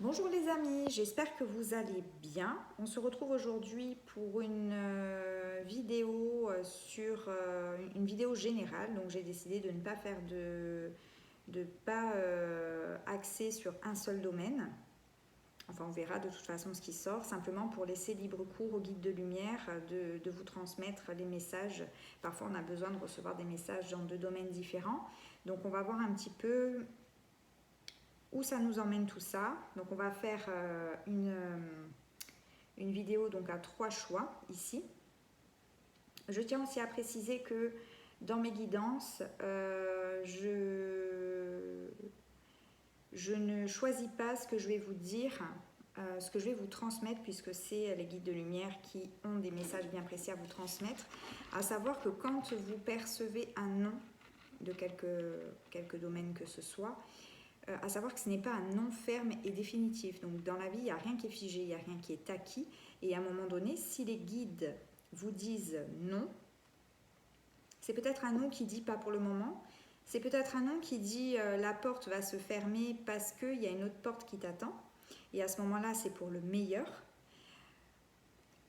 Bonjour les amis, j'espère que vous allez bien. On se retrouve aujourd'hui pour une vidéo une vidéo générale. Donc j'ai décidé de ne pas faire de pas axer sur un seul domaine. Enfin, on verra de toute façon ce qui sort, simplement pour laisser libre cours au guide de lumière de vous transmettre les messages. Parfois, on a besoin de recevoir des messages dans deux domaines différents. Donc, on va voir un petit peu où ça nous emmène tout ça. Donc, on va faire une vidéo donc à 3 choix ici. Je tiens aussi à préciser que dans mes guidances, je ne choisis pas ce que je vais vous dire, ce que je vais vous transmettre, puisque c'est les guides de lumière qui ont des messages bien précis à vous transmettre. À savoir que quand vous percevez un nom de quelque domaine que ce soit, à savoir que ce n'est pas un non ferme et définitif. Donc dans la vie, il n'y a rien qui est figé, il n'y a rien qui est acquis. Et à un moment donné, si les guides vous disent non, c'est peut-être un non qui dit pas pour le moment. C'est peut-être un non qui dit la porte va se fermer parce qu'il y a une autre porte qui t'attend. Et à ce moment-là, c'est pour le meilleur.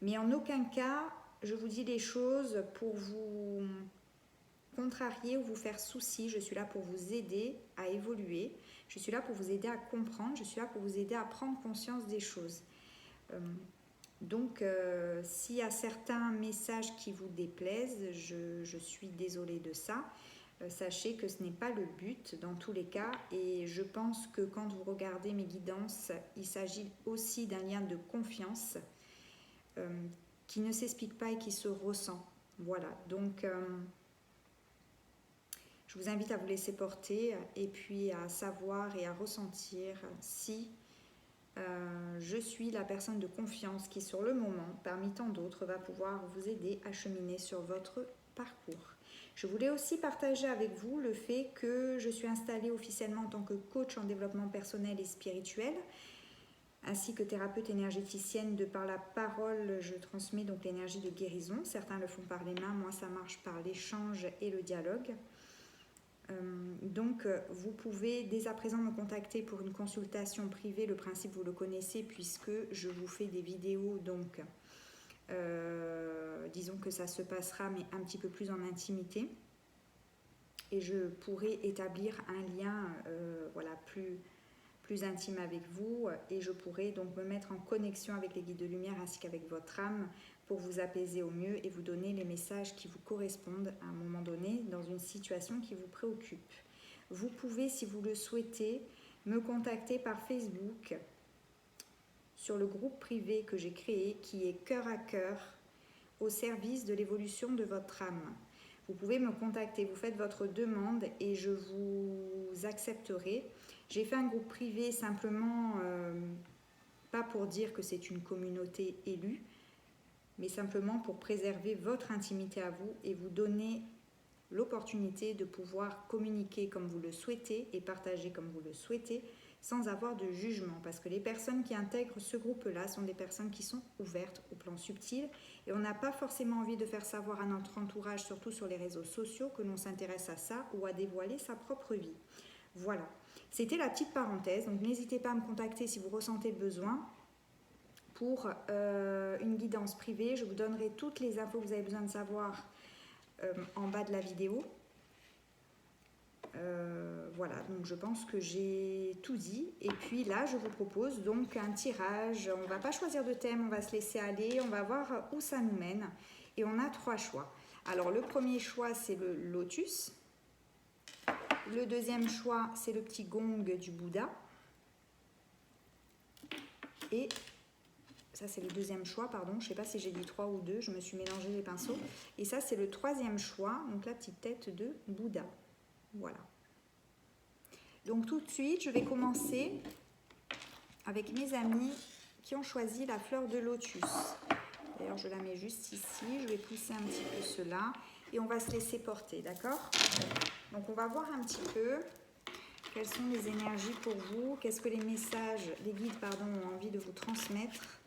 Mais en aucun cas, je vous dis les choses pour vous contrarier ou vous faire souci. Je suis là pour vous aider à évoluer. Je suis là pour vous aider à comprendre. Je suis là pour vous aider à prendre conscience des choses. Donc, s'il y a certains messages qui vous déplaisent, je suis désolée de ça. Sachez que ce n'est pas le but dans tous les cas. Et je pense que quand vous regardez mes guidances, il s'agit aussi d'un lien de confiance qui ne s'explique pas et qui se ressent. Voilà, donc je vous invite à vous laisser porter et puis à savoir et à ressentir si je suis la personne de confiance qui, sur le moment, parmi tant d'autres, va pouvoir vous aider à cheminer sur votre parcours. Je voulais aussi partager avec vous le fait que je suis installée officiellement en tant que coach en développement personnel et spirituel, ainsi que thérapeute énergéticienne. De par la parole, je transmets donc l'énergie de guérison. Certains le font par les mains, moi ça marche par l'échange et le dialogue. Donc vous pouvez dès à présent me contacter pour une consultation privée. Le principe vous le connaissez puisque je vous fais des vidéos, donc disons que ça se passera mais un petit peu plus en intimité et je pourrai établir un lien voilà, plus intime avec vous et je pourrai donc me mettre en connexion avec les guides de lumière ainsi qu'avec votre âme pour vous apaiser au mieux et vous donner les messages qui vous correspondent à un moment donné dans une situation qui vous préoccupe. Vous pouvez, si vous le souhaitez, me contacter par Facebook sur le groupe privé que j'ai créé qui est Cœur à Cœur au service de l'évolution de votre âme. Vous pouvez me contacter, vous faites votre demande et je vous accepterai. J'ai fait un groupe privé simplement, pas pour dire que c'est une communauté élue, mais simplement pour préserver votre intimité à vous et vous donner l'opportunité de pouvoir communiquer comme vous le souhaitez et partager comme vous le souhaitez sans avoir de jugement, parce que les personnes qui intègrent ce groupe-là sont des personnes qui sont ouvertes au plan subtil et on n'a pas forcément envie de faire savoir à notre entourage, surtout sur les réseaux sociaux, que l'on s'intéresse à ça ou à dévoiler sa propre vie. Voilà, c'était la petite parenthèse, donc n'hésitez pas à me contacter si vous ressentez le besoin pour une guidance privée. Je vous donnerai toutes les infos que vous avez besoin de savoir en bas de la vidéo. Voilà, donc je pense que j'ai tout dit. Et puis là, je vous propose donc un tirage. On ne va pas choisir de thème, on va se laisser aller. On va voir où ça nous mène. Et on a 3 choix. Alors, le premier choix, c'est le lotus. Le deuxième choix, c'est le petit gong du Bouddha. Et ça, c'est le deuxième choix, pardon. Je ne sais pas si j'ai dit 3 ou 2. Je me suis mélangé les pinceaux. Et ça, c'est le troisième choix. Donc, la petite tête de Bouddha. Voilà. Donc tout de suite, je vais commencer avec mes amis qui ont choisi la fleur de lotus. D'ailleurs, je la mets juste ici. Je vais pousser un petit peu cela et on va se laisser porter, d'accord? Donc on va voir un petit peu quelles sont les énergies pour vous. Qu'est-ce que les messages, les guides, pardon, ont envie de vous transmettre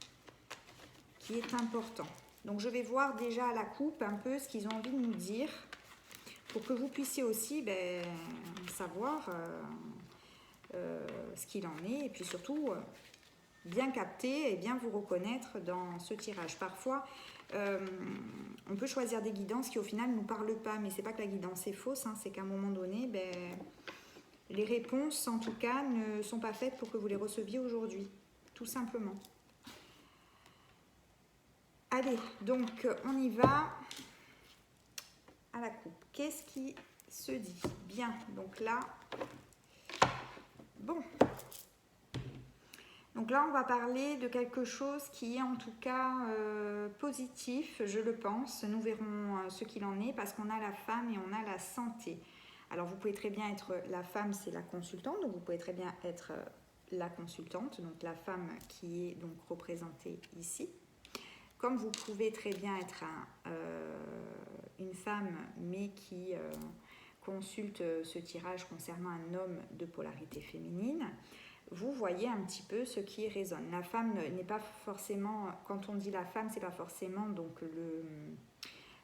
qui est important. Donc je vais voir déjà à la coupe un peu ce qu'ils ont envie de nous dire pour que vous puissiez aussi savoir ce qu'il en est et puis surtout bien capter et bien vous reconnaître dans ce tirage. Parfois, on peut choisir des guidances qui au final ne nous parlent pas, mais c'est pas que la guidance est fausse, hein, c'est qu'à un moment donné, les réponses en tout cas ne sont pas faites pour que vous les receviez aujourd'hui, tout simplement. Allez, donc on y va à la coupe. Qu'est-ce qui se dit? Bien, donc là, bon. Donc là, on va parler de quelque chose qui est en tout cas positif, je le pense. Nous verrons ce qu'il en est parce qu'on a la femme et on a la santé. Alors, vous pouvez très bien être, la femme, c'est la consultante, donc vous pouvez très bien être la consultante, donc la femme qui est donc représentée ici. Comme vous pouvez très bien être une femme, mais qui consulte ce tirage concernant un homme de polarité féminine, vous voyez un petit peu ce qui résonne. La femme n'est pas forcément, quand on dit la femme, c'est pas forcément donc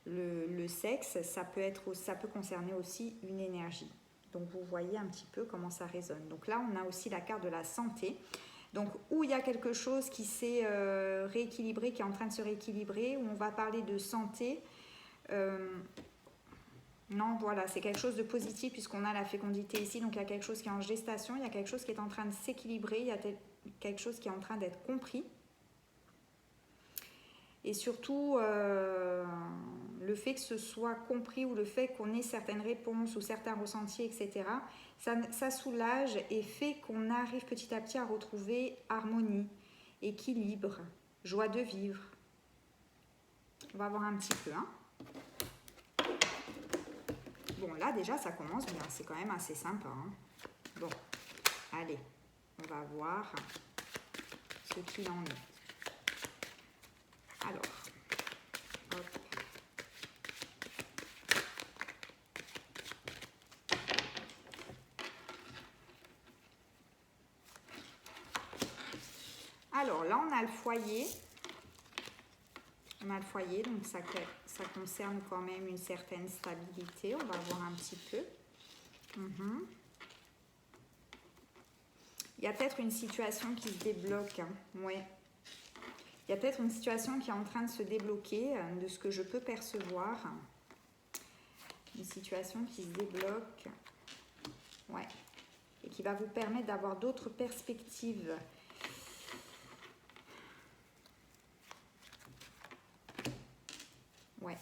le sexe, ça peut concerner aussi une énergie. Donc vous voyez un petit peu comment ça résonne. Donc là, on a aussi la carte de la santé. Donc où il y a quelque chose qui s'est rééquilibré, qui est en train de se rééquilibrer, où on va parler de santé. Non, voilà, c'est quelque chose de positif puisqu'on a la fécondité ici. Donc il y a quelque chose qui est en gestation, il y a quelque chose qui est en train de s'équilibrer, il y a quelque chose qui est en train d'être compris. Et surtout, le fait que ce soit compris ou le fait qu'on ait certaines réponses ou certains ressentis, etc., ça soulage et fait qu'on arrive petit à petit à retrouver harmonie, équilibre, joie de vivre. On va voir un petit peu. Hein. Bon, là déjà, ça commence bien. C'est quand même assez sympa. Hein. Bon, allez, on va voir ce qu'il en est. Alors, hop. Alors là, on a le foyer. On a le foyer, donc ça concerne quand même une certaine stabilité. On va voir un petit peu. Il y a peut-être une situation qui se débloque. Hein. Ouais. Il y a peut-être une situation qui est en train de se débloquer, de ce que je peux percevoir. Une situation qui se débloque. Ouais. Et qui va vous permettre d'avoir d'autres perspectives. Ouais.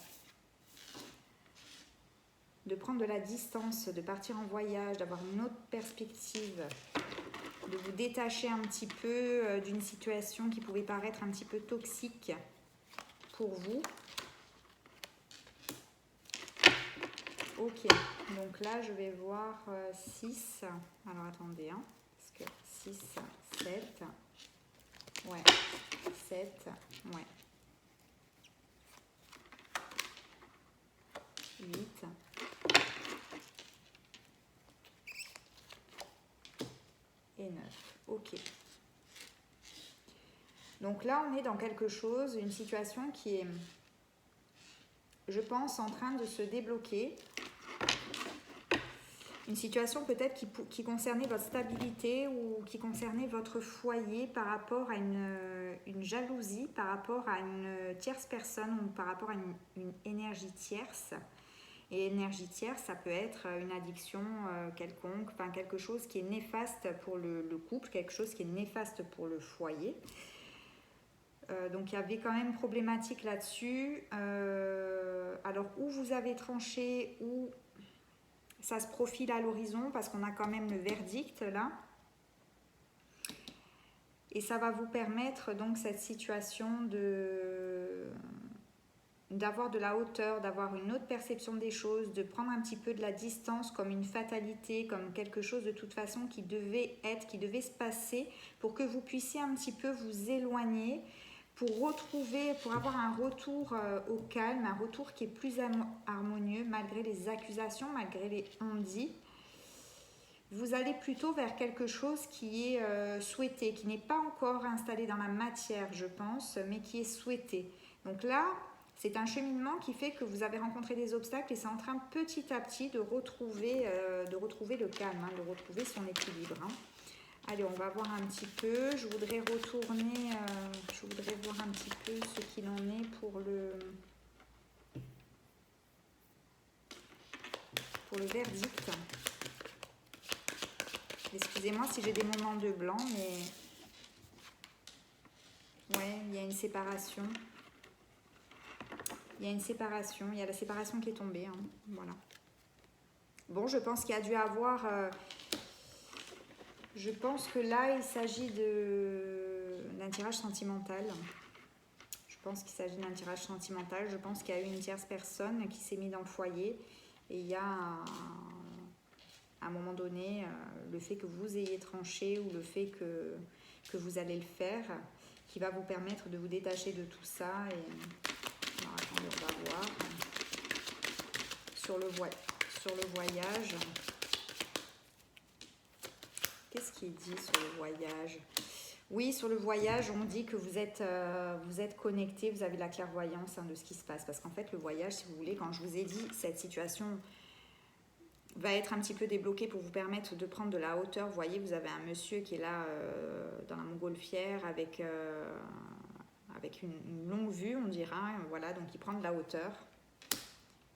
De prendre de la distance, de partir en voyage, d'avoir une autre perspective, de vous détacher un petit peu d'une situation qui pouvait paraître un petit peu toxique pour vous. Ok, donc là je vais voir 6. Alors attendez, hein, parce que 6, 7, ouais, 7, ouais. 8. Et 9. Ok. Donc là, on est dans quelque chose, une situation qui est, je pense, en train de se débloquer. Une situation peut-être qui concernait votre stabilité ou qui concernait votre foyer par rapport à une jalousie, par rapport à une tierce personne ou par rapport à une énergie tierce. Et énergie tierce, ça peut être une addiction quelconque, enfin quelque chose qui est néfaste pour le couple, quelque chose qui est néfaste pour le foyer. Donc il y avait quand même problématique là-dessus. Alors où vous avez tranché, où ça se profile à l'horizon, parce qu'on a quand même le verdict là. Et ça va vous permettre donc cette situation d'avoir de la hauteur, d'avoir une autre perception des choses, de prendre un petit peu de la distance comme une fatalité, comme quelque chose de toute façon qui devait être, qui devait se passer, pour que vous puissiez un petit peu vous éloigner, pour avoir un retour au calme, un retour qui est plus harmonieux, malgré les accusations, malgré les on-dit. Vous allez plutôt vers quelque chose qui est souhaité, qui n'est pas encore installé dans la matière, je pense, mais qui est souhaité. Donc là, c'est un cheminement qui fait que vous avez rencontré des obstacles et c'est en train petit à petit de retrouver le calme, hein, de retrouver son équilibre. Hein. Allez, on va voir un petit peu. Je voudrais retourner, je voudrais voir un petit peu ce qu'il en est pour le verdict. Excusez-moi si j'ai des moments de blanc, mais ouais, il y a une séparation. Il y a une séparation, il y a la séparation qui est tombée, hein. Voilà. Bon, je pense qu'il y a dû avoir... je pense que là, il s'agit d'un tirage sentimental. Je pense qu'il s'agit d'un tirage sentimental. Je pense qu'il y a eu une tierce personne qui s'est mise dans le foyer. Et il y a, à un moment donné, le fait que vous ayez tranché ou le fait que vous allez le faire, qui va vous permettre de vous détacher de tout ça. Et... alors, attendez, on va voir. Sur le voyage. Qu'est-ce qui est dit sur le voyage? Oui, sur le voyage, on dit que vous êtes connecté, vous avez la clairvoyance, hein, de ce qui se passe. Parce qu'en fait, le voyage, si vous voulez, quand je vous ai dit, cette situation va être un petit peu débloquée pour vous permettre de prendre de la hauteur. Vous voyez, vous avez un monsieur qui est là dans la montgolfière avec une longue vue, on dira. Voilà, donc il prend de la hauteur.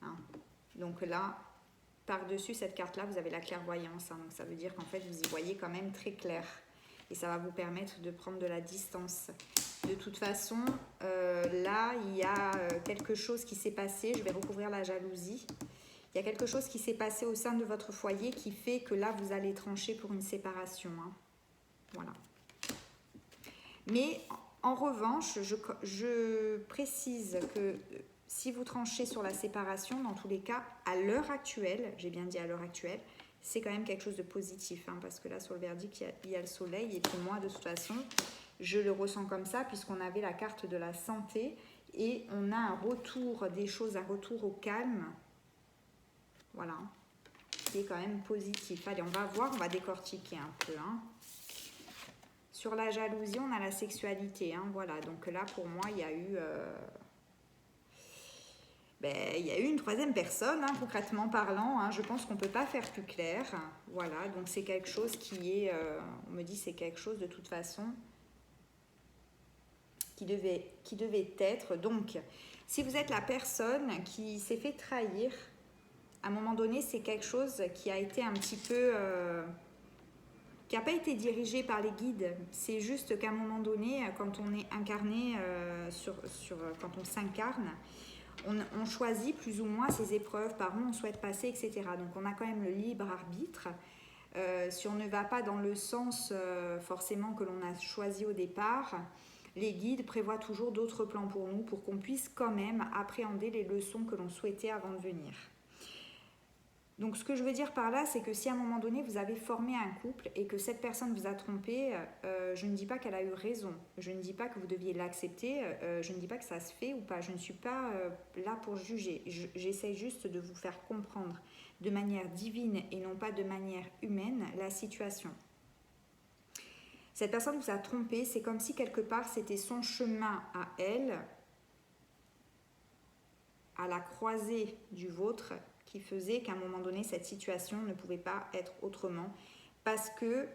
Hein. Donc là, par-dessus cette carte-là, vous avez la clairvoyance. Hein, donc ça veut dire qu'en fait, vous y voyez quand même très clair. Et ça va vous permettre de prendre de la distance. De toute façon, là, il y a quelque chose qui s'est passé. Je vais recouvrir la jalousie. Il y a quelque chose qui s'est passé au sein de votre foyer qui fait que là, vous allez trancher pour une séparation. Hein. Voilà. Mais en revanche, je précise que si vous tranchez sur la séparation, dans tous les cas, à l'heure actuelle, j'ai bien dit à l'heure actuelle, c'est quand même quelque chose de positif, hein, parce que là, sur le verdict, il y a le soleil, et puis moi, de toute façon, je le ressens comme ça, puisqu'on avait la carte de la santé, et on a un retour des choses, un retour au calme, voilà, qui est quand même positif. Allez, on va voir, on va décortiquer un peu, hein. Sur la jalousie, on a la sexualité, hein, voilà, donc là, pour moi, il y a eu... il y a eu une troisième personne, hein, concrètement parlant. Hein, je pense qu'on ne peut pas faire plus clair. Voilà, donc c'est quelque chose qui est... on me dit c'est quelque chose de toute façon qui devait être. Donc, si vous êtes la personne qui s'est fait trahir, à un moment donné, c'est quelque chose qui a été un petit peu... qui n'a pas été dirigé par les guides. C'est juste qu'à un moment donné, quand on est incarné, quand on s'incarne, on choisit plus ou moins ses épreuves, par où on souhaite passer, etc. Donc on a quand même le libre arbitre. Si on ne va pas dans le sens forcément que l'on a choisi au départ, les guides prévoient toujours d'autres plans pour nous, pour qu'on puisse quand même appréhender les leçons que l'on souhaitait avant de venir. Donc ce que je veux dire par là, c'est que si à un moment donné vous avez formé un couple et que cette personne vous a trompé, je ne dis pas qu'elle a eu raison, je ne dis pas que vous deviez l'accepter, je ne dis pas que ça se fait ou pas, je ne suis pas là pour juger, j'essaie juste de vous faire comprendre de manière divine et non pas de manière humaine la situation. Cette personne vous a trompé, c'est comme si quelque part c'était son chemin à elle, à la croisée du vôtre, qui faisait qu'à un moment donné, cette situation ne pouvait pas être autrement. Parce que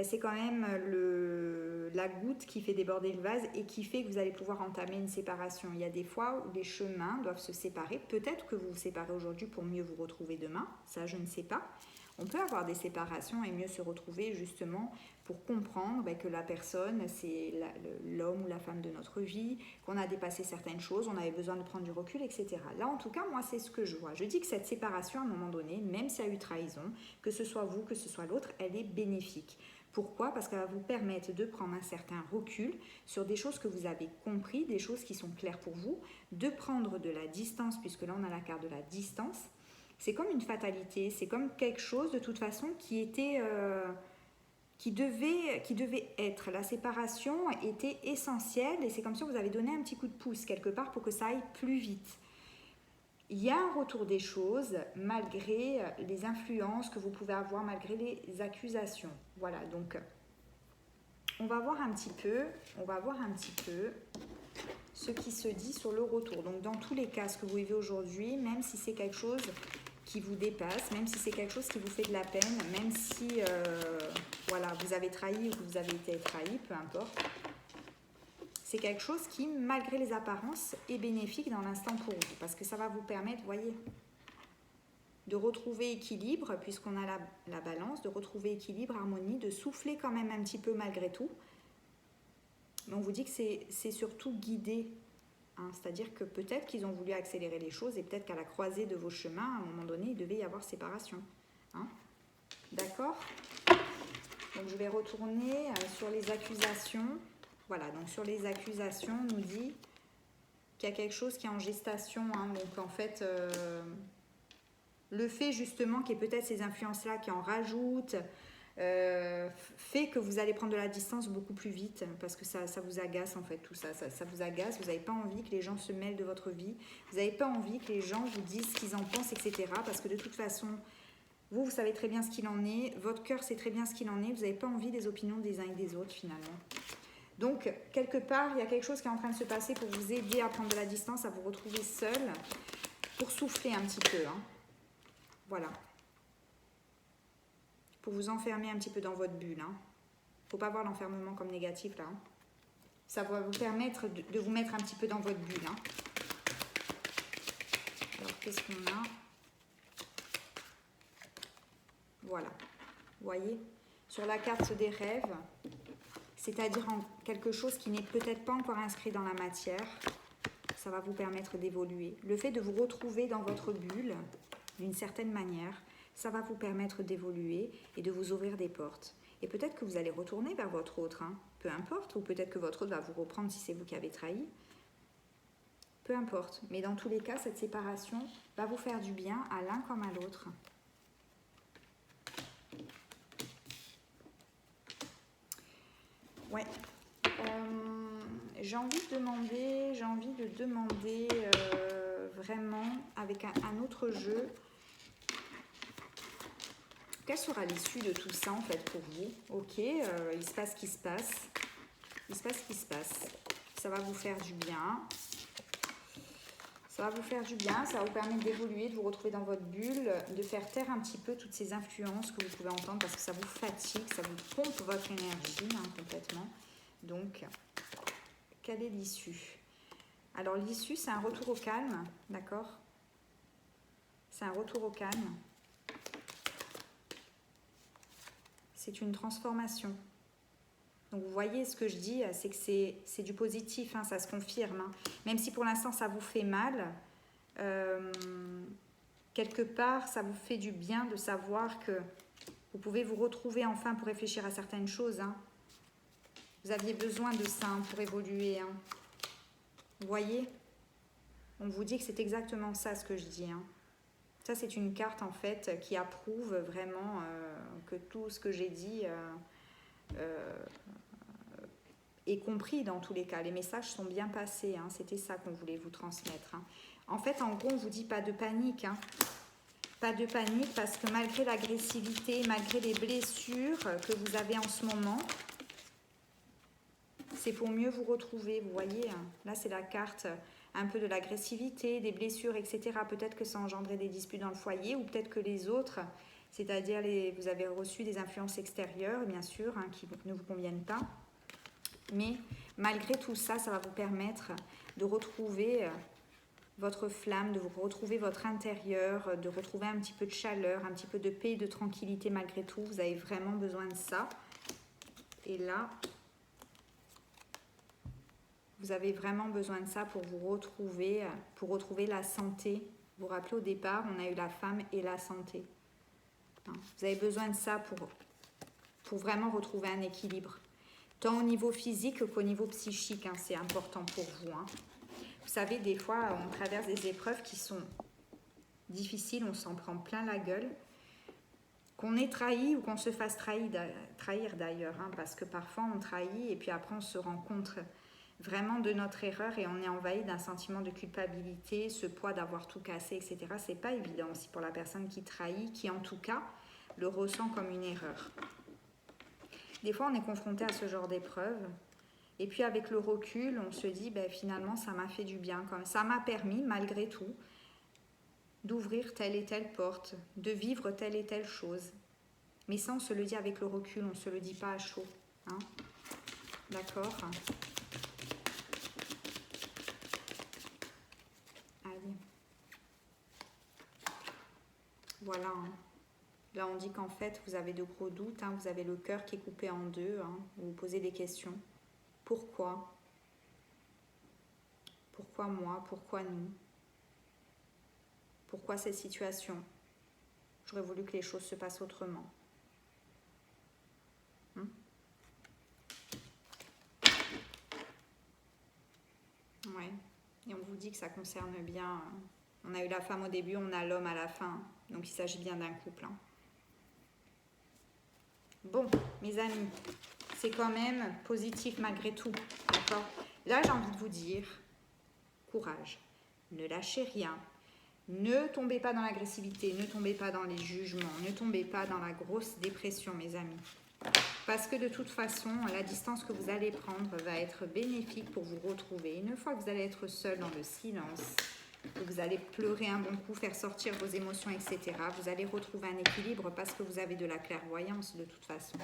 c'est quand même la goutte qui fait déborder le vase et qui fait que vous allez pouvoir entamer une séparation. Il y a des fois où les chemins doivent se séparer. Peut-être que vous vous séparez aujourd'hui pour mieux vous retrouver demain. Ça, je ne sais pas. On peut avoir des séparations et mieux se retrouver justement pour comprendre que la personne, c'est l'homme ou la femme de notre vie, qu'on a dépassé certaines choses, on avait besoin de prendre du recul, etc. Là, en tout cas, moi, c'est ce que je vois. Je dis que cette séparation, à un moment donné, même s'il y a eu trahison, que ce soit vous, que ce soit l'autre, elle est bénéfique. Pourquoi? Parce qu'elle va vous permettre de prendre un certain recul sur des choses que vous avez compris, des choses qui sont claires pour vous, de prendre de la distance, puisque là, on a la carte de la distance. C'est comme une fatalité, c'est comme quelque chose de toute façon qui était, qui devait être. La séparation était essentielle et c'est comme si vous avez donné un petit coup de pouce quelque part pour que ça aille plus vite. Il y a un retour des choses malgré les influences que vous pouvez avoir, malgré les accusations. Voilà, donc on va voir un petit peu ce qui se dit sur le retour. Donc dans tous les cas, ce que vous vivez aujourd'hui, même si c'est quelque chose qui vous dépasse, même si c'est quelque chose qui vous fait de la peine, même si voilà, vous avez trahi ou que vous avez été trahi, peu importe. C'est quelque chose qui, malgré les apparences, est bénéfique dans l'instant pour vous, parce que ça va vous permettre, vous voyez, de retrouver équilibre, puisqu'on a la balance, de retrouver équilibre, harmonie, de souffler quand même un petit peu malgré tout. Mais on vous dit que c'est surtout guidé, hein, c'est-à-dire que peut-être qu'ils ont voulu accélérer les choses et peut-être qu'à la croisée de vos chemins, à un moment donné, il devait y avoir séparation. Hein. D'accord? Donc je vais retourner sur les accusations. Voilà, donc sur les accusations, on nous dit qu'il y a quelque chose qui est en gestation. Hein, donc en fait, le fait justement qu'il y ait peut-être ces influences-là qui en rajoutent, fait que vous allez prendre de la distance beaucoup plus vite parce que ça vous agace en fait, tout ça. Ça vous agace, vous n'avez pas envie que les gens se mêlent de votre vie, vous n'avez pas envie que les gens vous disent ce qu'ils en pensent, etc. Parce que de toute façon, vous savez très bien ce qu'il en est, votre cœur sait très bien ce qu'il en est, vous n'avez pas envie des opinions des uns et des autres finalement. Donc, quelque part, il y a quelque chose qui est en train de se passer pour vous aider à prendre de la distance, à vous retrouver seul, pour souffler un petit peu. Hein. Voilà. Pour vous enfermer un petit peu dans votre bulle. Il ne faut pas voir l'enfermement comme négatif, là. Hein. Ça va vous permettre de vous mettre un petit peu dans votre bulle. Hein. Alors, qu'est-ce qu'on a? Voilà. Vous voyez? Sur la carte des rêves, c'est-à-dire en quelque chose qui n'est peut-être pas encore inscrit dans la matière, ça va vous permettre d'évoluer. Le fait de vous retrouver dans votre bulle, d'une certaine manière, ça va vous permettre d'évoluer et de vous ouvrir des portes. Et peut-être que vous allez retourner vers votre autre, hein, peu importe, ou peut-être que votre autre va vous reprendre si c'est vous qui avez trahi. Peu importe, mais dans tous les cas, cette séparation va vous faire du bien à l'un comme à l'autre. Ouais. J'ai envie de demander vraiment avec un autre jeu. Quelle sera l'issue de tout ça en fait pour vous? Ok, il se passe ce qui se passe. Il se passe ce qui se passe. Ça va vous faire du bien. Ça va vous faire du bien, ça va vous permettre d'évoluer, de vous retrouver dans votre bulle, de faire taire un petit peu toutes ces influences que vous pouvez entendre parce que ça vous fatigue, ça vous pompe votre énergie hein, complètement. Donc, quelle est l'issue? Alors l'issue, c'est un retour au calme, d'accord? C'est un retour au calme. C'est une transformation. Donc vous voyez ce que je dis, c'est que c'est du positif, hein, ça se confirme. Hein. Même si pour l'instant ça vous fait mal, quelque part ça vous fait du bien de savoir que vous pouvez vous retrouver enfin pour réfléchir à certaines choses. Hein. Vous aviez besoin de ça hein, pour évoluer. Hein. Vous voyez? On vous dit que c'est exactement ça ce que je dis. Hein. Ça c'est une carte en fait qui approuve vraiment que tout ce que j'ai dit... et compris dans tous les cas. Les messages sont bien passés, hein. C'était ça qu'on voulait vous transmettre. Hein. En fait, en gros, on vous dit pas de panique. Hein. Pas de panique parce que malgré l'agressivité, malgré les blessures que vous avez en ce moment, c'est pour mieux vous retrouver, vous voyez. Hein. Là, c'est la carte un peu de l'agressivité, des blessures, etc. Peut-être que ça a engendré des disputes dans le foyer ou peut-être que les autres, c'est-à-dire vous avez reçu des influences extérieures, bien sûr, hein, qui ne vous conviennent pas. Mais malgré tout ça, ça va vous permettre de retrouver votre flamme, de vous retrouver votre intérieur, de retrouver un petit peu de chaleur, un petit peu de paix et de tranquillité malgré tout. Vous avez vraiment besoin de ça. Et là, vous avez vraiment besoin de ça pour vous retrouver la santé. Vous vous rappelez au départ, on a eu la femme et la santé. Vous avez besoin de ça pour vraiment retrouver un équilibre. Tant au niveau physique qu'au niveau psychique, hein, c'est important pour vous. Hein. Vous savez, des fois, on traverse des épreuves qui sont difficiles, on s'en prend plein la gueule. Qu'on ait trahi ou qu'on se fasse trahir d'ailleurs, hein, parce que parfois on trahit et puis après on se rend compte vraiment de notre erreur et on est envahi d'un sentiment de culpabilité, ce poids d'avoir tout cassé, etc. C'est pas évident aussi pour la personne qui trahit, qui en tout cas le ressent comme une erreur. Des fois, on est confronté à ce genre d'épreuve. Et puis, avec le recul, on se dit, ben, finalement, ça m'a fait du bien. Ça m'a permis, malgré tout, d'ouvrir telle et telle porte, de vivre telle et telle chose. Mais ça, on se le dit avec le recul, on ne se le dit pas à chaud. Hein? D'accord? Allez. Voilà. Hein. Là, on dit qu'en fait, vous avez de gros doutes. Hein, vous avez le cœur qui est coupé en deux. Hein, vous vous posez des questions. Pourquoi? Pourquoi moi? Pourquoi nous? Pourquoi cette situation? J'aurais voulu que les choses se passent autrement. Ouais. Et on vous dit que ça concerne bien. On a eu la femme au début, on a l'homme à la fin. Donc il s'agit bien d'un couple. Hein. Bon, mes amis, c'est quand même positif malgré tout. D'accord? Là, j'ai envie de vous dire, courage. Ne lâchez rien. Ne tombez pas dans l'agressivité, ne tombez pas dans les jugements, ne tombez pas dans la grosse dépression, mes amis. Parce que de toute façon, la distance que vous allez prendre va être bénéfique pour vous retrouver. Une fois que vous allez être seul dans le silence, que vous allez pleurer un bon coup, faire sortir vos émotions, etc., vous allez retrouver un équilibre parce que vous avez de la clairvoyance de toute façon.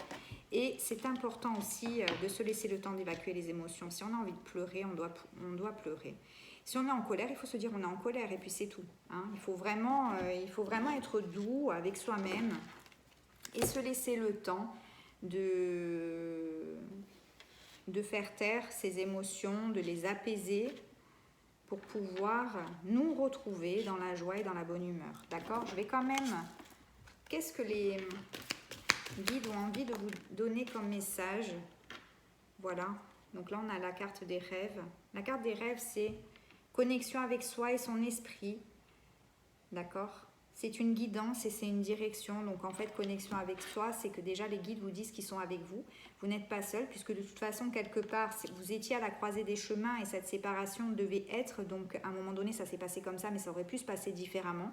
Et c'est important aussi de se laisser le temps d'évacuer les émotions. Si on a envie de pleurer, on doit pleurer. Si on est en colère, il faut se dire on est en colère et puis c'est tout. Hein. Il faut vraiment être doux avec soi-même et se laisser le temps de faire taire ces émotions, de les apaiser pour pouvoir nous retrouver dans la joie et dans la bonne humeur. D'accord? Je vais quand même... Qu'est-ce que les guides ont envie de vous donner comme message? Voilà. Donc là, on a la carte des rêves. La carte des rêves, c'est connexion avec soi et son esprit. D'accord? C'est une guidance et c'est une direction. Donc en fait, connexion avec soi, c'est que déjà les guides vous disent qu'ils sont avec vous. Vous n'êtes pas seul puisque de toute façon, quelque part, vous étiez à la croisée des chemins et cette séparation devait être. Donc à un moment donné, ça s'est passé comme ça, mais ça aurait pu se passer différemment.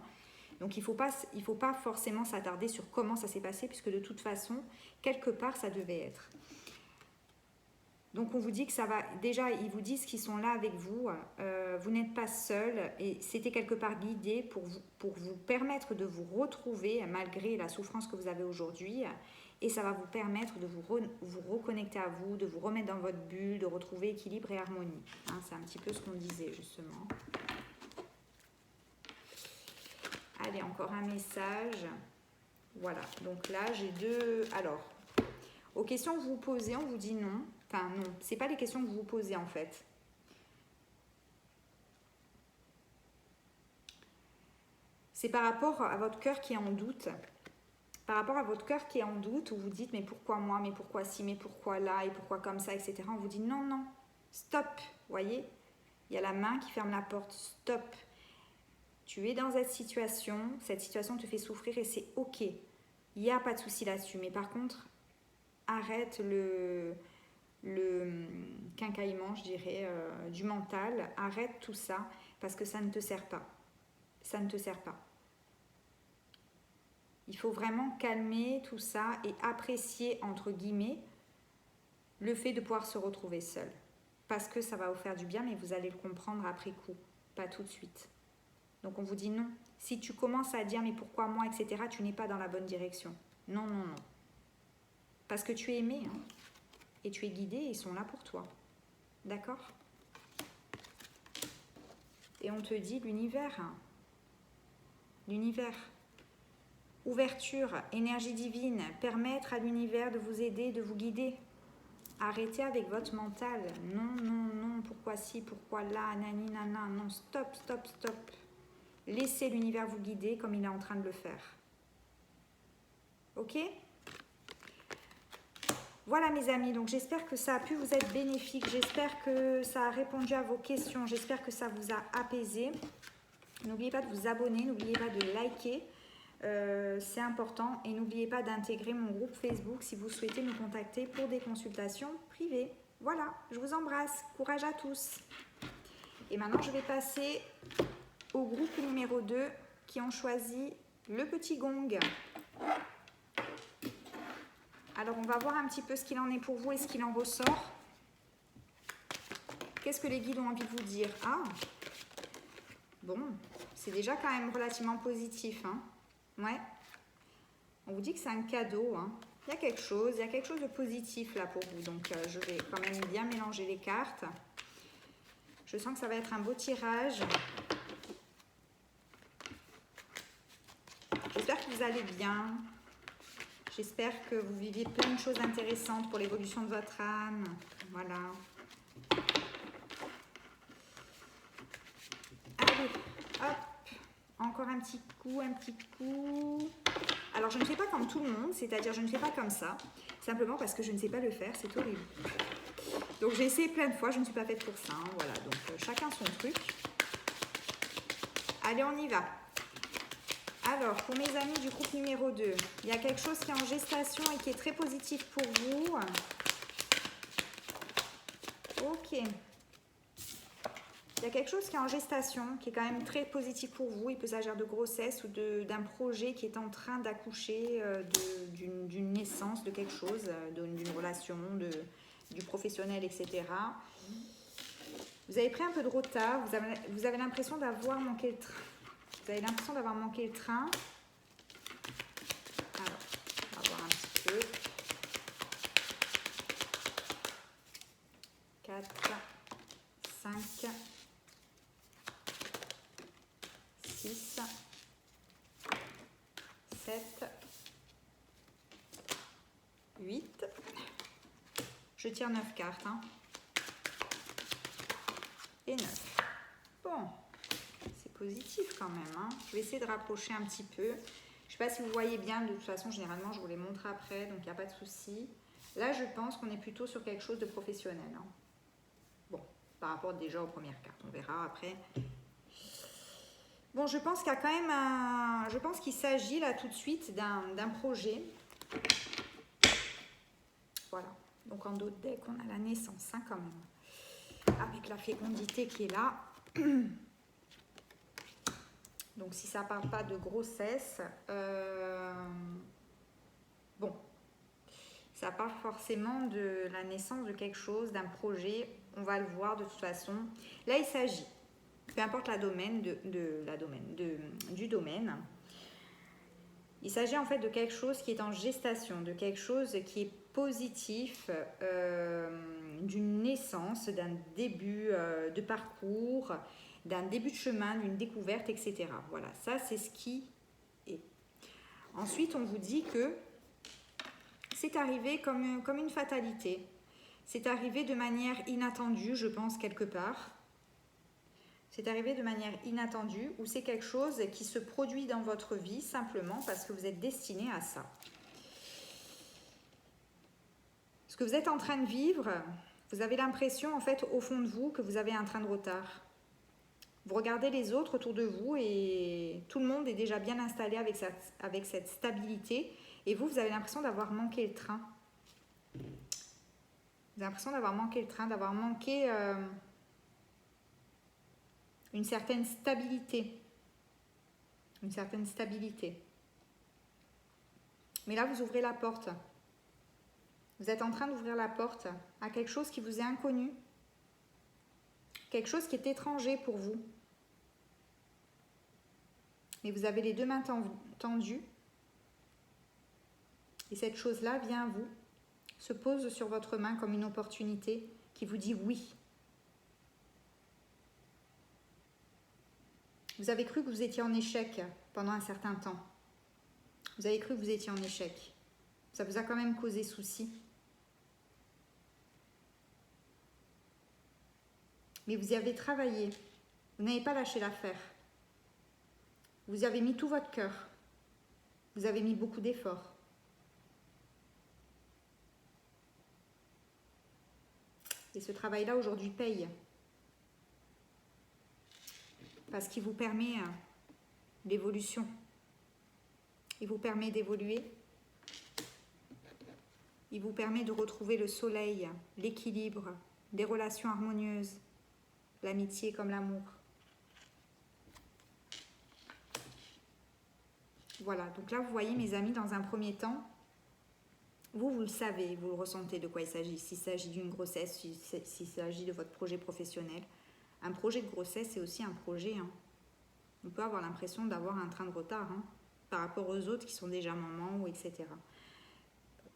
Donc il faut pas forcément s'attarder sur comment ça s'est passé puisque de toute façon, quelque part, ça devait être. Donc on vous dit que ça va, déjà ils vous disent qu'ils sont là avec vous, vous n'êtes pas seul et c'était quelque part guidé pour vous permettre de vous retrouver malgré la souffrance que vous avez aujourd'hui et ça va vous permettre de vous reconnecter à vous, de vous remettre dans votre bulle, de retrouver équilibre et harmonie. Hein, c'est un petit peu ce qu'on disait justement. Allez, encore un message. Voilà, donc là j'ai deux... Alors, aux questions que vous vous posez, on vous dit non. Enfin, non, ce n'est pas les questions que vous vous posez en fait. C'est par rapport à votre cœur qui est en doute. Par rapport à votre cœur qui est en doute, où vous dites mais pourquoi moi, mais pourquoi ci, mais pourquoi là, et pourquoi comme ça, etc. On vous dit non, non, stop. Vous voyez, il y a la main qui ferme la porte, stop. Tu es dans cette situation te fait souffrir et c'est ok. Il n'y a pas de souci là-dessus. Mais par contre, arrête le quincaillement, je dirais, du mental. Arrête tout ça parce que ça ne te sert pas. Ça ne te sert pas. Il faut vraiment calmer tout ça et apprécier, entre guillemets, le fait de pouvoir se retrouver seul. Parce que ça va vous faire du bien, mais vous allez le comprendre après coup, pas tout de suite. Donc on vous dit non. Si tu commences à dire mais pourquoi moi, etc., tu n'es pas dans la bonne direction. Non, non, non. Parce que tu es aimé, hein. Et tu es guidé et ils sont là pour toi. D'accord? Et on te dit l'univers. Hein. L'univers. Ouverture, énergie divine, permettre à l'univers de vous aider, de vous guider. Arrêtez avec votre mental. Non, non, non, pourquoi si, pourquoi là, nani, nana. Non, stop, stop, stop. Laissez l'univers vous guider comme il est en train de le faire. Ok ? Voilà mes amis, donc j'espère que ça a pu vous être bénéfique, j'espère que ça a répondu à vos questions, j'espère que ça vous a apaisé. N'oubliez pas de vous abonner, n'oubliez pas de liker, c'est important. Et n'oubliez pas d'intégrer mon groupe Facebook si vous souhaitez me contacter pour des consultations privées. Voilà, je vous embrasse, courage à tous. Et maintenant je vais passer au groupe numéro 2 qui ont choisi le petit gong. Alors, on va voir un petit peu ce qu'il en est pour vous et ce qu'il en ressort. Qu'est-ce que les guides ont envie de vous dire? Ah, bon, c'est déjà quand même relativement positif. Hein. Ouais. On vous dit que c'est un cadeau. Hein. Il y a quelque chose de positif là pour vous. Donc, je vais quand même bien mélanger les cartes. Je sens que ça va être un beau tirage. J'espère que vous allez bien. J'espère que vous viviez plein de choses intéressantes pour l'évolution de votre âme. Voilà. Allez, hop. Encore un petit coup, un petit coup. Alors, je ne fais pas comme tout le monde, c'est-à-dire je ne fais pas comme ça. Simplement parce que je ne sais pas le faire, c'est horrible. Donc, j'ai essayé plein de fois, je ne suis pas faite pour ça. Hein, voilà, donc chacun son truc. Allez, on y va. Alors, pour mes amis du groupe numéro 2, il y a quelque chose qui est en gestation et qui est très positif pour vous. Ok. Il y a quelque chose qui est en gestation, qui est quand même très positif pour vous. Il peut s'agir de grossesse ou d'un projet qui est en train d'accoucher d'une naissance, de quelque chose, d'une relation, du professionnel, etc. Vous avez pris un peu de retard, vous avez l'impression d'avoir manqué le train. Vous avez l'impression d'avoir manqué le train. Alors, on va voir un petit peu. 4, 5, 6, 7, 8. Je tire 9 cartes. Hein. Et 9. Bon. Positif quand même. Hein. Je vais essayer de rapprocher un petit peu. Je ne sais pas si vous voyez bien. De toute façon, généralement, je vous les montre après. Donc, il n'y a pas de souci. Là, je pense qu'on est plutôt sur quelque chose de professionnel. Hein. Bon, par rapport déjà aux premières cartes. On verra après. Bon, je pense qu'il y a quand même un... Je pense qu'il s'agit là tout de suite d'un projet. Voilà. Donc, en dos de deck, on a la naissance hein, quand même. Avec la fécondité qui est là. Donc, si ça ne parle pas de grossesse, bon, ça parle forcément de la naissance de quelque chose, d'un projet. On va le voir de toute façon. Là, il s'agit, peu importe la domaine, du domaine, il s'agit en fait de quelque chose qui est en gestation, de quelque chose qui est positif, d'une naissance, d'un début de parcours, d'un début de chemin, d'une découverte, etc. Voilà, ça c'est ce qui est. Ensuite, on vous dit que c'est arrivé comme une fatalité. C'est arrivé de manière inattendue, je pense, quelque part. C'est arrivé de manière inattendue ou c'est quelque chose qui se produit dans votre vie simplement parce que vous êtes destiné à ça. Ce que vous êtes en train de vivre, vous avez l'impression, en fait, au fond de vous, que vous avez un train de retard. Vous regardez les autres autour de vous et tout le monde est déjà bien installé avec cette stabilité. Et vous avez l'impression d'avoir manqué le train. Vous avez l'impression d'avoir manqué le train, d'avoir manqué une certaine stabilité. Une certaine stabilité. Mais là, vous ouvrez la porte. Vous êtes en train d'ouvrir la porte à quelque chose qui vous est inconnu. Quelque chose qui est étranger pour vous. Mais vous avez les deux mains tendues. Et cette chose-là vient à vous, se pose sur votre main comme une opportunité qui vous dit oui. Vous avez cru que vous étiez en échec pendant un certain temps. Vous avez cru que vous étiez en échec. Ça vous a quand même causé souci. Mais vous y avez travaillé. Vous n'avez pas lâché l'affaire. Vous y avez mis tout votre cœur. Vous avez mis beaucoup d'efforts. Et ce travail-là, aujourd'hui, paye. Parce qu'il vous permet l'évolution. Il vous permet d'évoluer. Il vous permet de retrouver le soleil, l'équilibre, des relations harmonieuses, l'amitié comme l'amour. Voilà, donc là, vous voyez, mes amis, dans un premier temps, vous le savez, vous le ressentez de quoi il s'agit. S'il s'agit d'une grossesse, s'il s'agit de votre projet professionnel. Un projet de grossesse, c'est aussi un projet. Hein. On peut avoir l'impression d'avoir un train de retard hein, par rapport aux autres qui sont déjà mamans ou etc.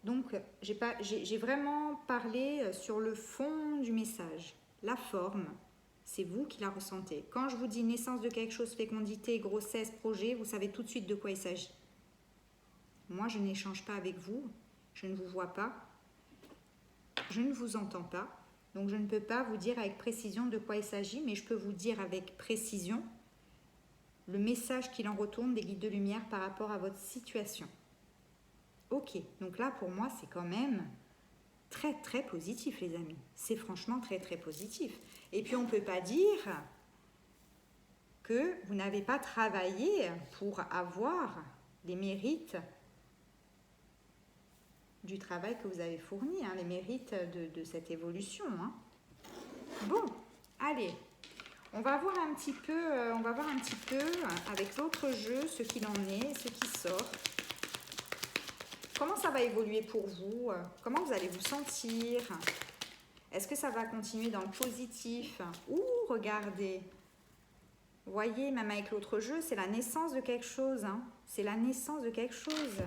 Donc, j'ai vraiment parlé sur le fond du message. La forme, c'est vous qui la ressentez. Quand je vous dis naissance de quelque chose, fécondité, grossesse, projet, vous savez tout de suite de quoi il s'agit. Moi, je n'échange pas avec vous, je ne vous vois pas, je ne vous entends pas, donc je ne peux pas vous dire avec précision de quoi il s'agit, mais je peux vous dire avec précision le message qu'il en retourne des guides de lumière par rapport à votre situation. Ok, donc là pour moi c'est quand même très très positif les amis, c'est franchement très très positif. Et puis on ne peut pas dire que vous n'avez pas travaillé pour avoir les mérites du travail que vous avez fourni, hein, les mérites de cette évolution. Hein. Bon, allez, on va voir un petit peu, avec l'autre jeu ce qu'il en est, ce qui sort. Comment ça va évoluer pour vous? Comment vous allez vous sentir? Est-ce que ça va continuer dans le positif? Ouh, regardez. Vous voyez, même avec l'autre jeu, c'est la naissance de quelque chose. Hein. C'est la naissance de quelque chose.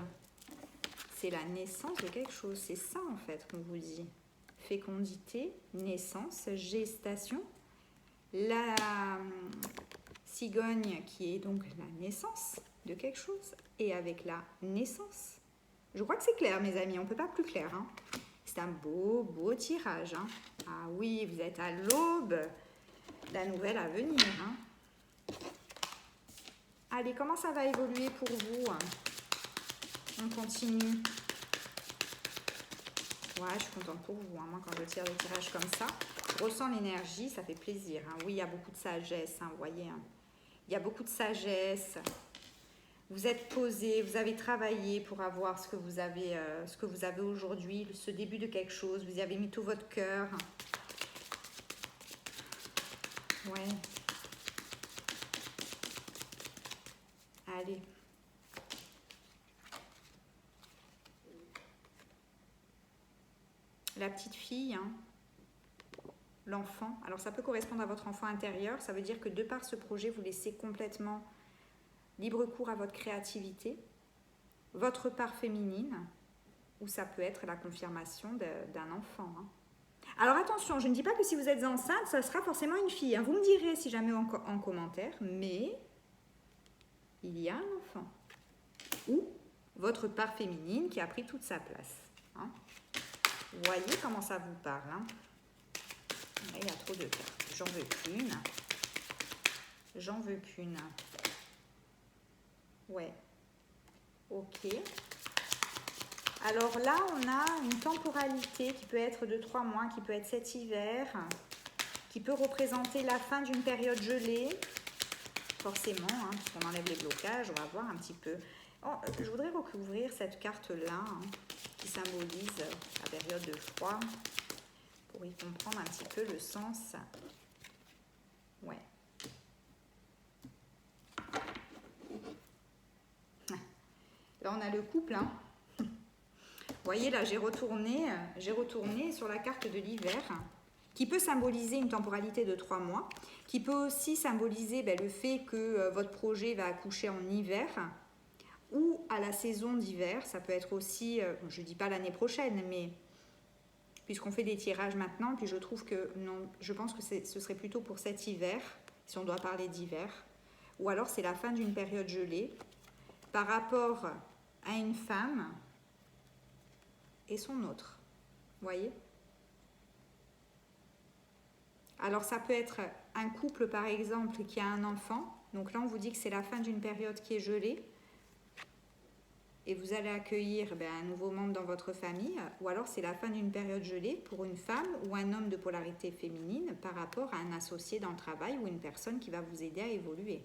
C'est la naissance de quelque chose. C'est ça, en fait, qu'on vous dit. Fécondité, naissance, gestation. La cigogne qui est donc la naissance de quelque chose. Et avec la naissance. Je crois que c'est clair, mes amis. On ne peut pas plus clair. Hein. C'est un beau, beau tirage. Hein. Ah oui, vous êtes à l'aube la nouvelle à venir. Hein. Allez, comment ça va évoluer pour vous? On continue. Ouais, je suis contente pour vous. Hein. Moi, quand je tire des tirages comme ça, je ressens l'énergie, ça fait plaisir. Hein. Oui, il y a beaucoup de sagesse, hein, vous voyez. Hein. Il y a beaucoup de sagesse. Vous êtes posé, vous avez travaillé pour avoir ce que vous avez aujourd'hui, ce début de quelque chose. Vous y avez mis tout votre cœur. Ouais. Allez. La petite fille, hein, l'enfant. Alors ça peut correspondre à votre enfant intérieur. Ça veut dire que de par ce projet, vous laissez complètement libre cours à votre créativité, votre part féminine, ou ça peut être la confirmation d'un enfant. Hein. Alors attention, je ne dis pas que si vous êtes enceinte, ça sera forcément une fille. Hein. Vous me direz si jamais en commentaire, mais il y a un enfant. Ou votre part féminine qui a pris toute sa place. Hein. Vous voyez comment ça vous parle. Hein. Il y a trop de cartes. J'en veux qu'une. J'en veux qu'une. Ouais. Ok. Alors là, on a une temporalité qui peut être de 3 mois, qui peut être cet hiver, qui peut représenter la fin d'une période gelée. Forcément, hein, puisqu'on enlève les blocages, on va voir un petit peu. Oh, je voudrais recouvrir cette carte-là, hein, qui symbolise la période de froid, pour y comprendre un petit peu le sens. Ouais. Là, on a le couple. Hein. Vous voyez, là, j'ai retourné sur la carte de l'hiver, qui peut symboliser une temporalité de 3 mois, qui peut aussi symboliser le fait que votre projet va accoucher en hiver, ou à la saison d'hiver. Ça peut être aussi, je ne dis pas l'année prochaine, mais puisqu'on fait des tirages maintenant, puis je trouve que, non, je pense que ce serait plutôt pour cet hiver, si on doit parler d'hiver, ou alors c'est la fin d'une période gelée, par rapport à une femme et son autre. Vous voyez? Alors ça peut être un couple par exemple qui a un enfant. Donc là on vous dit que c'est la fin d'une période qui est gelée. Et vous allez accueillir un nouveau membre dans votre famille. Ou alors c'est la fin d'une période gelée pour une femme ou un homme de polarité féminine par rapport à un associé dans le travail ou une personne qui va vous aider à évoluer.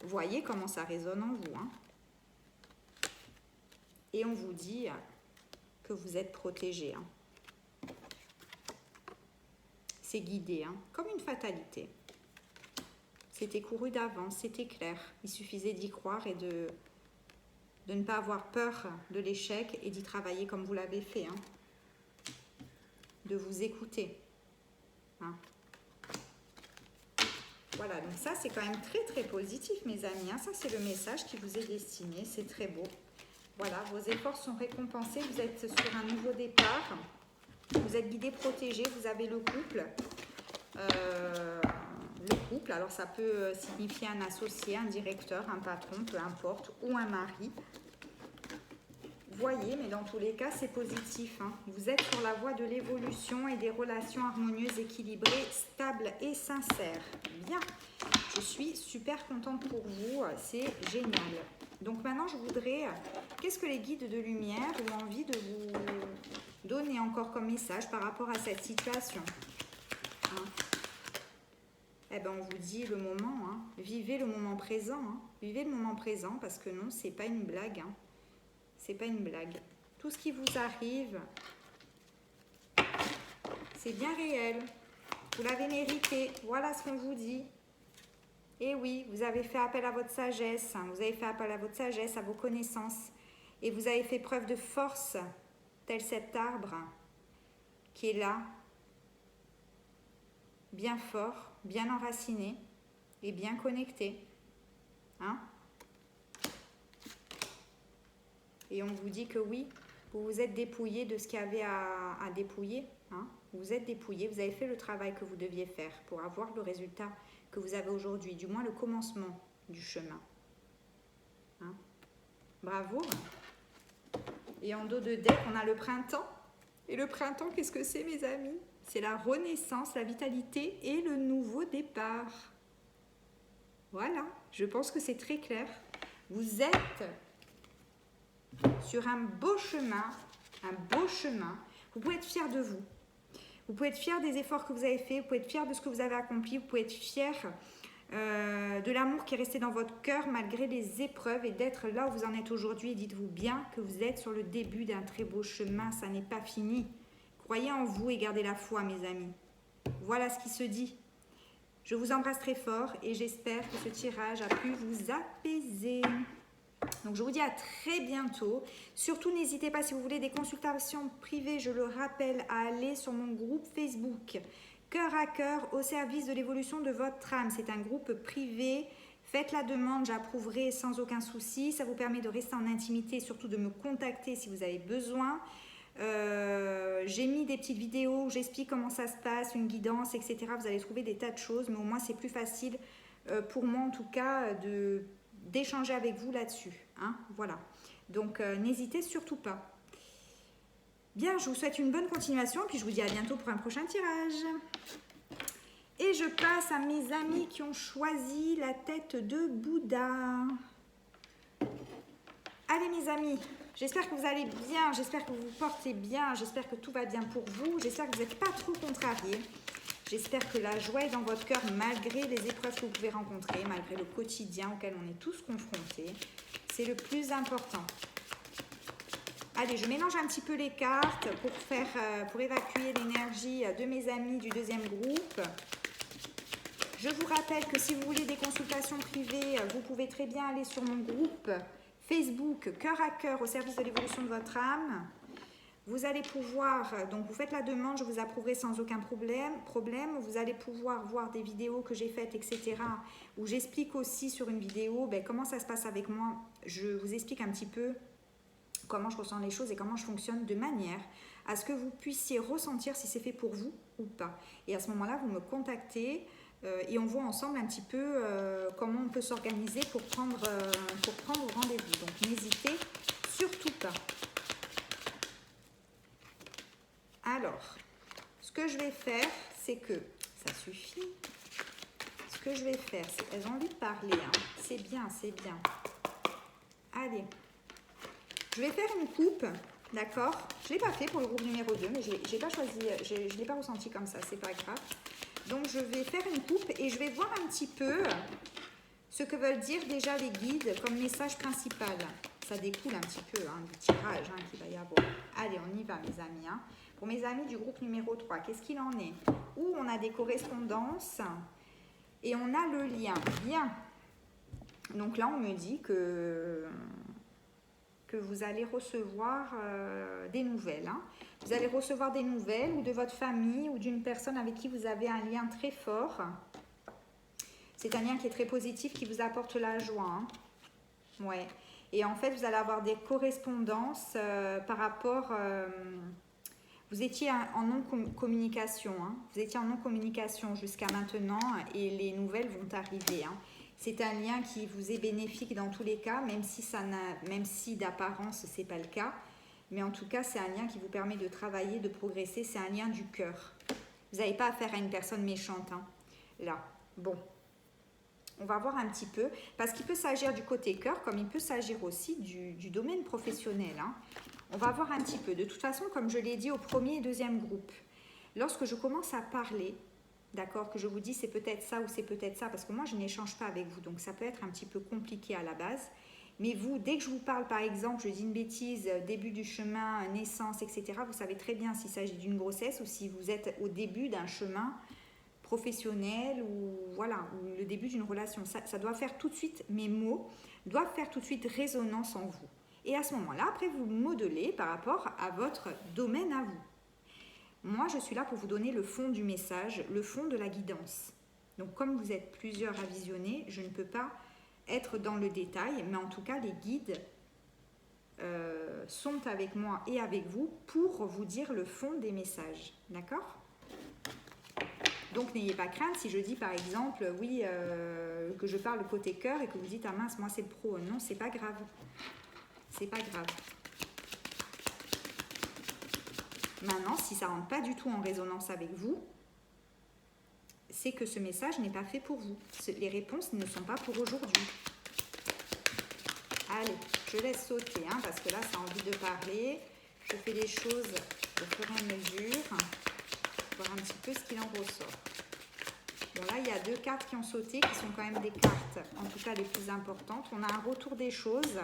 Vous voyez comment ça résonne en vous. Hein? Et on vous dit que vous êtes protégé. Hein. C'est guidé, hein, comme une fatalité. C'était couru d'avance, c'était clair. Il suffisait d'y croire et de ne pas avoir peur de l'échec et d'y travailler comme vous l'avez fait. Hein. De vous écouter. Hein. Voilà, donc ça c'est quand même très très positif mes amis, hein. Ça c'est le message qui vous est destiné, c'est très beau. Voilà, vos efforts sont récompensés, vous êtes sur un nouveau départ, vous êtes guidé, protégé, vous avez le couple. Alors ça peut signifier un associé, un directeur, un patron, peu importe, ou un mari. Voyez, mais dans tous les cas, c'est positif, hein. Vous êtes sur la voie de l'évolution et des relations harmonieuses, équilibrées, stables et sincères. Bien, je suis super contente pour vous, c'est génial. Donc maintenant, je voudrais, qu'est-ce que les guides de lumière ont envie de vous donner encore comme message par rapport à cette situation, hein? Eh bien, on vous dit le moment, hein. Vivez le moment présent, hein. Vivez le moment présent parce que non, c'est pas une blague, hein. C'est pas une blague. Tout ce qui vous arrive, c'est bien réel. Vous l'avez mérité. Voilà ce qu'on vous dit. Et oui, vous avez fait appel à votre sagesse. Vous avez fait appel à votre sagesse, à vos connaissances. Et vous avez fait preuve de force, tel cet arbre qui est là, bien fort, bien enraciné et bien connecté. Hein? Et on vous dit que oui, vous vous êtes dépouillé de ce qu'il y avait à dépouiller. Hein? Vous êtes dépouillé, vous avez fait le travail que vous deviez faire pour avoir le résultat que vous avez aujourd'hui, du moins le commencement du chemin. Hein? Bravo. Et en dos de deck, on a le printemps. Et le printemps, qu'est-ce que c'est mes amis? C'est la renaissance, la vitalité et le nouveau départ. Voilà, je pense que c'est très clair. Vous êtes sur un beau chemin, Vous pouvez être fier de vous. Vous pouvez être fier des efforts que vous avez faits, vous pouvez être fier de ce que vous avez accompli, vous pouvez être fier de l'amour qui est resté dans votre cœur malgré les épreuves et d'être là où vous en êtes aujourd'hui. Et dites-vous bien que vous êtes sur le début d'un très beau chemin, ça n'est pas fini. Croyez en vous et gardez la foi, mes amis. Voilà ce qui se dit. Je vous embrasse très fort et j'espère que ce tirage a pu vous apaiser. Donc je vous dis à très bientôt. Surtout n'hésitez pas, si vous voulez des consultations privées, je le rappelle, à aller sur mon groupe Facebook Cœur à cœur au service de l'évolution de votre âme. C'est un groupe privé. Faites la demande, j'approuverai sans aucun souci. Ça vous permet de rester en intimité et surtout de me contacter si vous avez besoin. J'ai mis des petites vidéos où j'explique comment ça se passe, une guidance, etc. Vous allez trouver des tas de choses, mais au moins c'est plus facile pour moi en tout cas d'échanger avec vous là-dessus. Hein, voilà. Donc n'hésitez surtout pas. Bien, je vous souhaite une bonne continuation, puis je vous dis à bientôt pour un prochain tirage. Et je passe à mes amis qui ont choisi la tête de Bouddha. Allez mes amis, j'espère que vous allez bien, j'espère que vous vous portez bien, j'espère que tout va bien pour vous, j'espère que vous n'êtes pas trop contrariés. J'espère que la joie est dans votre cœur malgré les épreuves que vous pouvez rencontrer, malgré le quotidien auquel on est tous confrontés. C'est le plus important. Allez, je mélange un petit peu les cartes pour évacuer l'énergie de mes amis du deuxième groupe. Je vous rappelle que si vous voulez des consultations privées, vous pouvez très bien aller sur mon groupe Facebook Cœur à cœur au service de l'évolution de votre âme. Vous allez pouvoir, donc vous faites la demande, je vous approuverai sans aucun problème. Vous allez pouvoir voir des vidéos que j'ai faites, etc. Où j'explique aussi sur une vidéo comment ça se passe avec moi. Je vous explique un petit peu comment je ressens les choses et comment je fonctionne de manière à ce que vous puissiez ressentir si c'est fait pour vous ou pas. Et à ce moment-là, vous me contactez et on voit ensemble un petit peu comment on peut s'organiser pour prendre rendez-vous. Donc n'hésitez surtout pas. Alors, ce que je vais faire, c'est que ça suffit. Ce que je vais faire, c'est elles ont envie de parler. Hein. C'est bien, c'est bien. Allez. Je vais faire une coupe, d'accord? Je ne l'ai pas fait pour le groupe numéro 2, mais je n'ai pas choisi, je ne l'ai pas ressenti comme ça, c'est pas grave. Donc je vais faire une coupe et je vais voir un petit peu ce que veulent dire déjà les guides comme message principal. Ça découle un petit peu du tirage qu'il va y avoir. Allez, on y va mes amis. Hein. Pour mes amis du groupe numéro 3, qu'est-ce qu'il en est? Où on a des correspondances et on a le lien. Bien. Donc là, on me dit que vous allez recevoir des nouvelles. Hein. Vous allez recevoir des nouvelles ou de votre famille ou d'une personne avec qui vous avez un lien très fort. C'est un lien qui est très positif, qui vous apporte la joie. Hein. Ouais. Et en fait, vous allez avoir des correspondances par rapport... vous étiez en non-communication. Hein. Vous étiez en non-communication jusqu'à maintenant et les nouvelles vont arriver. Hein. C'est un lien qui vous est bénéfique dans tous les cas, même si d'apparence, ce n'est pas le cas. Mais en tout cas, c'est un lien qui vous permet de travailler, de progresser. C'est un lien du cœur. Vous n'avez pas affaire à une personne méchante. Hein. Là, bon. On va voir un petit peu, parce qu'il peut s'agir du côté cœur, comme il peut s'agir aussi du domaine professionnel. Hein. On va voir un petit peu. De toute façon, comme je l'ai dit au premier et deuxième groupe, lorsque je commence à parler, d'accord, que je vous dis c'est peut-être ça ou c'est peut-être ça, parce que moi je n'échange pas avec vous, donc ça peut être un petit peu compliqué à la base. Mais vous, dès que je vous parle, par exemple, je dis une bêtise, début du chemin, naissance, etc., vous savez très bien s'il s'agit d'une grossesse ou si vous êtes au début d'un chemin professionnel ou voilà, ou le début d'une relation. Ça doit faire tout de suite, mes mots doivent faire tout de suite résonance en vous. Et à ce moment-là, après, vous modelez par rapport à votre domaine à vous. Moi, je suis là pour vous donner le fond du message, le fond de la guidance. Donc, comme vous êtes plusieurs à visionner, je ne peux pas être dans le détail, mais en tout cas, les guides sont avec moi et avec vous pour vous dire le fond des messages. D'accord ? Donc, n'ayez pas crainte si je dis, par exemple, oui, que je parle côté cœur et que vous dites, ah mince, moi, c'est le pro. Non, c'est pas grave. C'est pas grave. Maintenant, si ça ne rentre pas du tout en résonance avec vous, c'est que ce message n'est pas fait pour vous. Les réponses ne sont pas pour aujourd'hui. Allez, je laisse sauter, hein, parce que là, ça a envie de parler. Je fais les choses au fur et à mesure. Voir un petit peu ce qu'il en ressort. Bon, là, il y a 2 cartes qui ont sauté, qui sont quand même des cartes, en tout cas les plus importantes. On a un retour des choses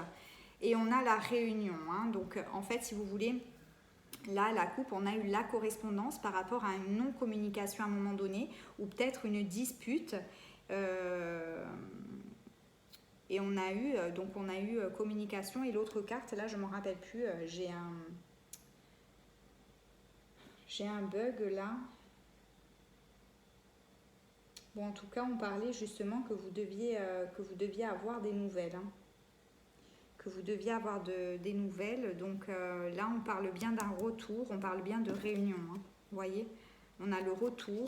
et on a la réunion. Hein. Donc, en fait, si vous voulez, là, la coupe, on a eu la correspondance par rapport à une non-communication à un moment donné, ou peut-être une dispute. Et on a eu, communication. Et l'autre carte, là, je ne m'en rappelle plus, j'ai un bug là. Bon, en tout cas, on parlait justement que vous deviez avoir des nouvelles. Hein. Que vous deviez avoir des nouvelles. Donc là, on parle bien d'un retour, on parle bien de réunion. Hein. Vous voyez, on a le retour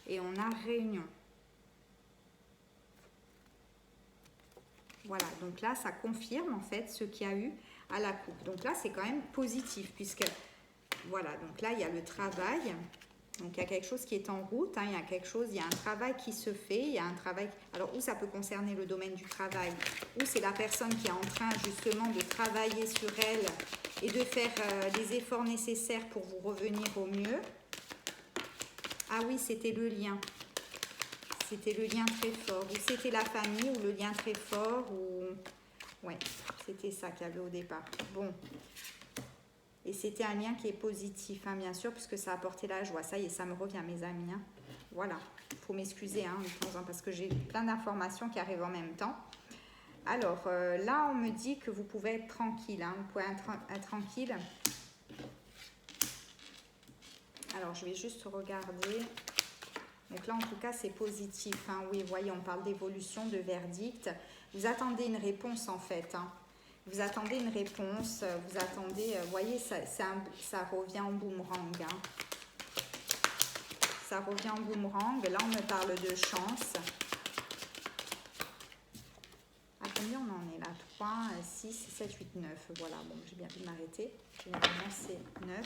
et on a réunion. Voilà, donc là, ça confirme en fait ce qu'il y a eu à la coupe. Donc là, c'est quand même positif puisque, voilà, donc là, il y a le travail. Donc, il y a quelque chose qui est en route, hein, il y a un travail qui se fait, il y a un travail... Alors, où ça peut concerner le domaine du travail, où c'est la personne qui est en train justement de travailler sur elle et de faire les efforts nécessaires pour vous revenir au mieux. Ah oui, c'était le lien. C'était le lien très fort. Ou c'était la famille, ou le lien très fort, ou... Ouais, c'était ça qu'il y avait au départ. Bon. Et c'était un lien qui est positif, hein, bien sûr, puisque ça a apporté la joie. Ça y est, ça me revient, mes amis. Hein. Voilà, il faut m'excuser hein, de temps en temps, parce que j'ai plein d'informations qui arrivent en même temps. Alors, là, on me dit que vous pouvez être tranquille. Hein, vous pouvez être tranquille. Alors, je vais juste regarder. Donc là, en tout cas, c'est positif. Hein. Oui, vous voyez, on parle d'évolution, de verdict. Vous attendez une réponse, en fait. Hein. Vous attendez une réponse, vous attendez, vous voyez, ça revient en boomerang. Hein. Ça revient en boomerang. Là, on me parle de chance. À combien on en est là? 3, 6, 7, 8, 9. Voilà, bon, j'ai bien pu m'arrêter. Généralement, c'est 9.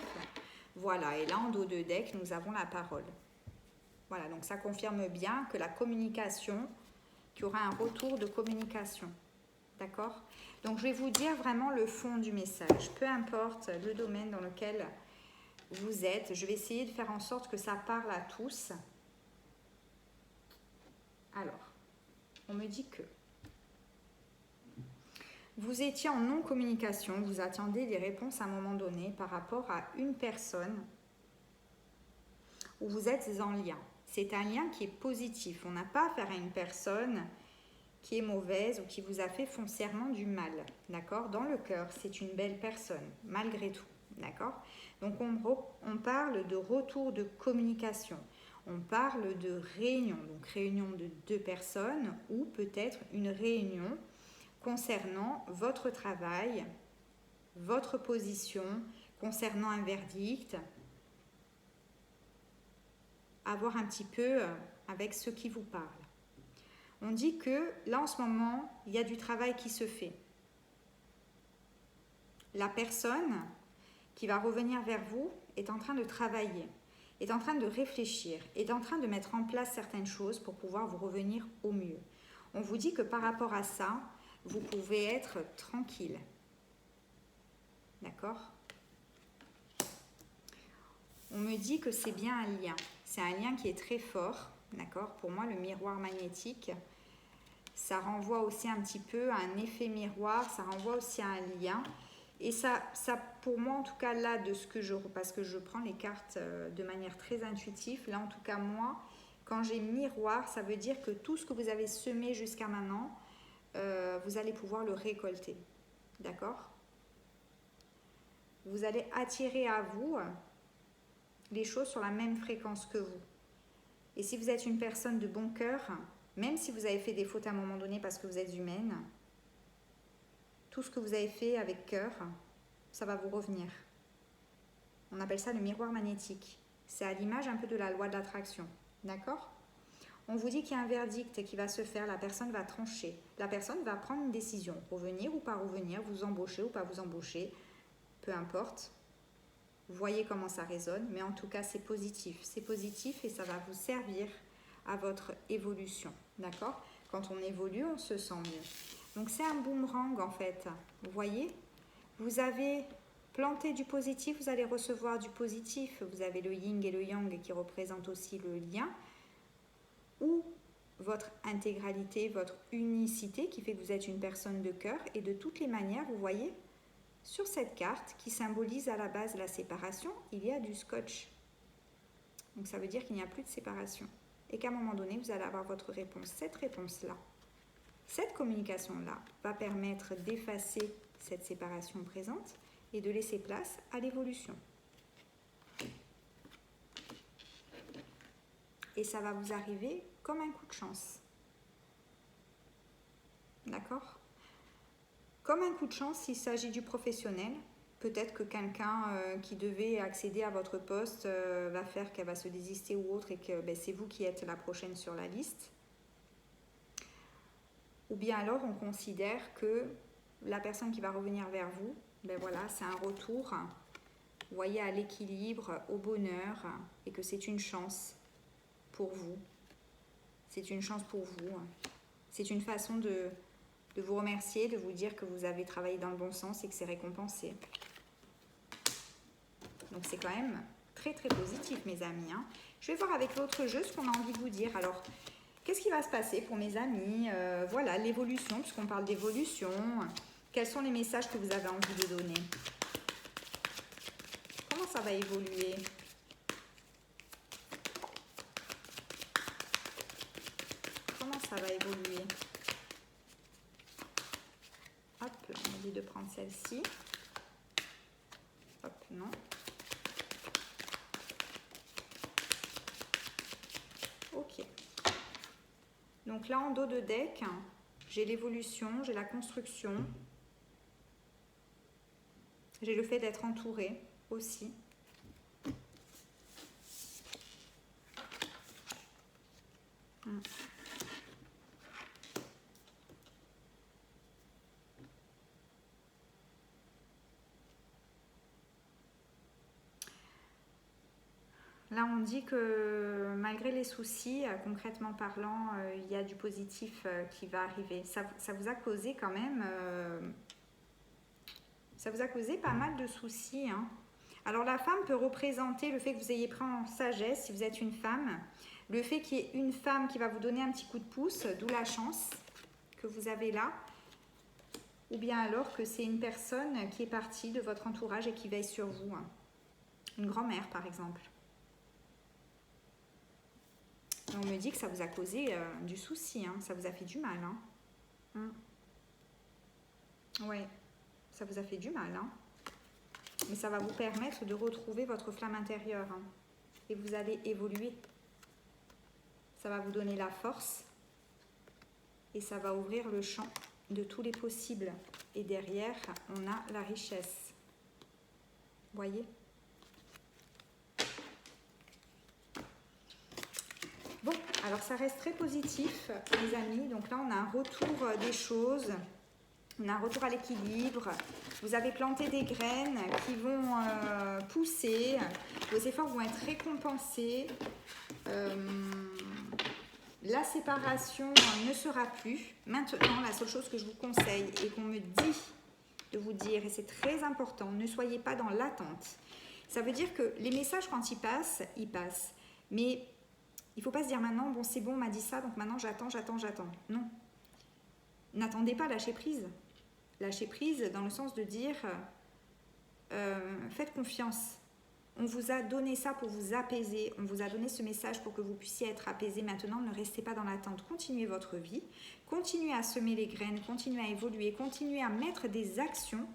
Voilà, et là, en dos de deck, nous avons la parole. Voilà, donc ça confirme bien que la communication, qu'il y aura un retour de communication. D'accord? Donc, je vais vous dire vraiment le fond du message. Peu importe le domaine dans lequel vous êtes, je vais essayer de faire en sorte que ça parle à tous. Alors, on me dit que vous étiez en non-communication, vous attendiez des réponses à un moment donné par rapport à une personne où vous êtes en lien. C'est un lien qui est positif. On n'a pas affaire à une personne qui est mauvaise ou qui vous a fait foncièrement du mal, d'accord? Dans le cœur, c'est une belle personne, malgré tout, d'accord? Donc, on parle de retour de communication. On parle de réunion, donc réunion de 2 personnes ou peut-être une réunion concernant votre travail, votre position, concernant un verdict, à voir un petit peu avec ceux qui vous parlent. On dit que là en ce moment, il y a du travail qui se fait. La personne qui va revenir vers vous est en train de travailler, est en train de réfléchir, est en train de mettre en place certaines choses pour pouvoir vous revenir au mieux. On vous dit que par rapport à ça, vous pouvez être tranquille. D'accord? On me dit que c'est bien un lien. C'est un lien qui est très fort. D'accord? Pour moi, le miroir magnétique, ça renvoie aussi un petit peu à un effet miroir, ça renvoie aussi à un lien. Et ça, pour moi, en tout cas, là, de ce que parce que je prends les cartes de manière très intuitive, là, en tout cas, moi, quand j'ai miroir, ça veut dire que tout ce que vous avez semé jusqu'à maintenant, vous allez pouvoir le récolter. D'accord? Vous allez attirer à vous les choses sur la même fréquence que vous. Et si vous êtes une personne de bon cœur, même si vous avez fait des fautes à un moment donné parce que vous êtes humaine, tout ce que vous avez fait avec cœur, ça va vous revenir. On appelle ça le miroir magnétique. C'est à l'image un peu de la loi de l'attraction. D'accord? On vous dit qu'il y a un verdict qui va se faire, la personne va trancher. La personne va prendre une décision, revenir ou pas revenir, vous embaucher ou pas vous embaucher, peu importe. Vous voyez comment ça résonne, mais en tout cas c'est positif. C'est positif et ça va vous servir à votre évolution. D'accord? Quand on évolue, on se sent mieux. Donc c'est un boomerang en fait. Vous voyez? Vous avez planté du positif, vous allez recevoir du positif. Vous avez le yin et le yang qui représentent aussi le lien. Ou votre intégralité, votre unicité qui fait que vous êtes une personne de cœur. Et de toutes les manières, vous voyez, sur cette carte qui symbolise à la base la séparation, il y a du scotch. Donc ça veut dire qu'il n'y a plus de séparation. Et qu'à un moment donné, vous allez avoir votre réponse. Cette réponse-là, cette communication-là va permettre d'effacer cette séparation présente et de laisser place à l'évolution. Et ça va vous arriver comme un coup de chance. D'accord? Comme un coup de chance, s'il s'agit du professionnel, peut-être que quelqu'un qui devait accéder à votre poste va faire qu'elle va se désister ou autre et que c'est vous qui êtes la prochaine sur la liste. Ou bien alors on considère que la personne qui va revenir vers vous, voilà, c'est un retour, vous voyez, à l'équilibre, au bonheur, et que c'est une chance pour vous. C'est une chance pour vous. C'est une façon de vous remercier, de vous dire que vous avez travaillé dans le bon sens et que c'est récompensé. Donc c'est quand même très très positif, mes amis. Je vais voir avec l'autre jeu ce qu'on a envie de vous dire. Alors, qu'est-ce qui va se passer pour mes amis? Voilà, l'évolution, puisqu'on parle d'évolution. Quels sont les messages que vous avez envie de donner? Comment ça va évoluer? Comment ça va évoluer? Hop, là, on m'a dit de prendre celle-ci. Hop, non. Ok. Donc là, en dos de deck, j'ai l'évolution, j'ai la construction. J'ai le fait d'être entourée aussi. Là, on dit que malgré les soucis, concrètement parlant, il y a du positif qui va arriver. Ça vous a causé quand même... ça vous a causé pas mal de soucis. Alors, la femme peut représenter le fait que vous ayez pris en sagesse, si vous êtes une femme. Le fait qu'il y ait une femme qui va vous donner un petit coup de pouce, d'où la chance que vous avez là. Ou bien alors que c'est une personne qui est partie de votre entourage et qui veille sur vous. Une grand-mère, par exemple. Et on me dit que ça vous a causé du souci, ça vous a fait du mal. Ouais, ça vous a fait du mal. Mais ça va vous permettre de retrouver votre flamme intérieure. Et vous allez évoluer. Ça va vous donner la force et ça va ouvrir le champ de tous les possibles. Et derrière, on a la richesse. Voyez? Bon, alors ça reste très positif, les amis. Donc là, on a un retour des choses. On a un retour à l'équilibre. Vous avez planté des graines qui vont pousser. Vos efforts vont être récompensés. La séparation ne sera plus. Maintenant, la seule chose que je vous conseille et qu'on me dit de vous dire, et c'est très important, ne soyez pas dans l'attente. Ça veut dire que les messages, quand ils passent, ils passent. Mais il ne faut pas se dire maintenant, bon c'est bon, on m'a dit ça, donc maintenant j'attends. Non. N'attendez pas, lâchez prise. Lâchez prise dans le sens de dire, faites confiance. On vous a donné ça pour vous apaiser, on vous a donné ce message pour que vous puissiez être apaisé. Maintenant, ne restez pas dans l'attente, continuez votre vie, continuez à semer les graines, continuez à évoluer, continuez à mettre des actions